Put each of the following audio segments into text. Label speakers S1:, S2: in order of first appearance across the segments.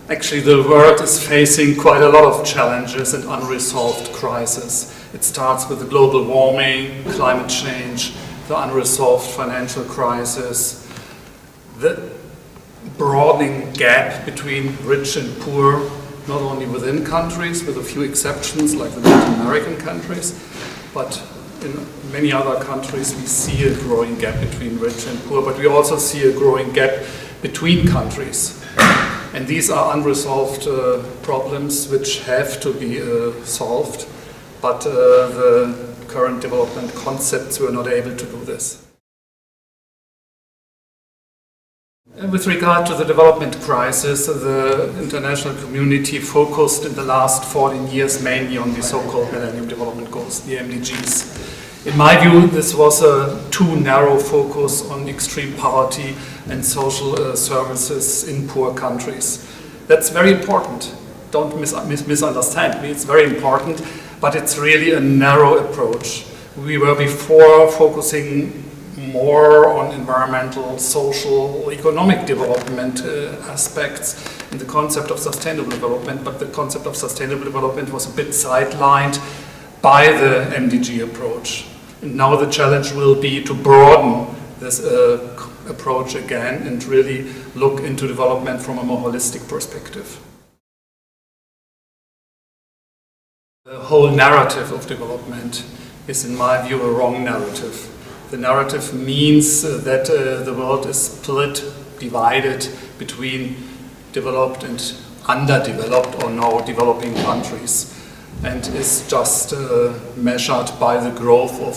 S1: Actually, the world is facing quite a lot of challenges and unresolved crises. It starts with the global warming, climate change, the unresolved financial crisis, the broadening gap between rich and poor, not only within countries, with a few exceptions like the Latin American countries, but in many other countries we see a growing gap between rich and poor, but we also see a growing gap between countries. And these are unresolved problems which have to be solved, but the current development concepts were not able to do this. With regard to the development crisis, the international community focused in the last 14 years mainly on the so-called Millennium Development Goals, the MDGs. In my view, this was a too narrow focus on extreme poverty and social services in poor countries. That's very important. Don't misunderstand me, it's very important, but it's really a narrow approach. We were before focusing more on environmental, social, economic development aspects in the concept of sustainable development, but the concept of sustainable development was a bit sidelined by the MDG approach. And now the challenge will be to broaden this approach again and really look into development from a more holistic perspective. The whole narrative of development is, in my view, a wrong narrative. The narrative means that the world is split, divided between developed and underdeveloped or now developing countries, and is just measured by the growth of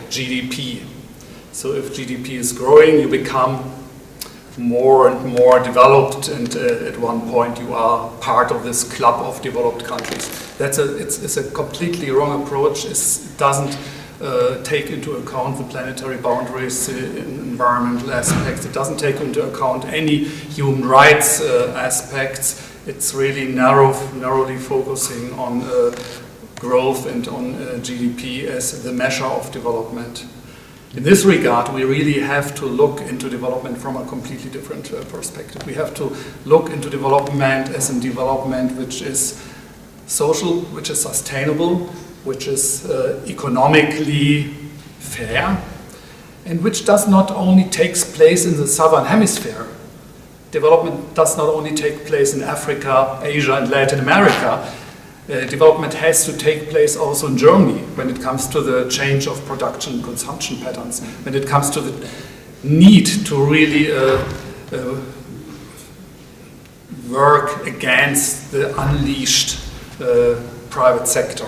S1: GDP. So if GDP is growing, you become more and more developed, and at one point you are part of this club of developed countries. It's a completely wrong approach. It doesn't take into account the planetary boundaries, environmental aspects. It doesn't take into account any human rights aspects. It's really narrowly focusing on growth and on GDP as the measure of development. In this regard, we really have to look into development from a completely different perspective. We have to look into development as a development which is social, which is sustainable, which is economically fair, and which does not only take place in the southern hemisphere. Development does not only take place in Africa, Asia, and Latin America. Development has to take place also in Germany when it comes to the change of production and consumption patterns, when it comes to the need to really work against the unleashed private sector,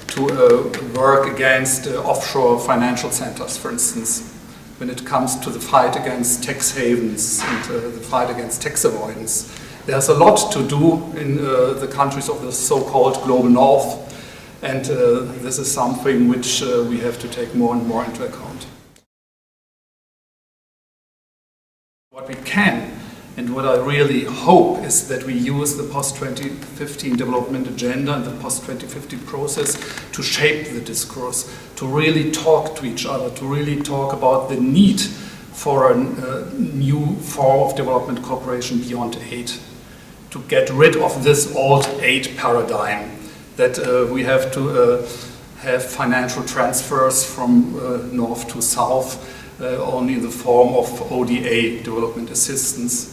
S1: to work against offshore financial centers, for instance, when it comes to the fight against tax havens and the fight against tax avoidance. There's a lot to do in the countries of the so-called global north, and this is something which we have to take more and more into account. What we can, and what I really hope, is that we use the post-2015 development agenda and the post-2015 process to shape the discourse, to really talk to each other, to really talk about the need for a new form of development cooperation beyond aid, to get rid of this old aid paradigm that we have to have financial transfers from north to south only in the form of ODA, development assistance.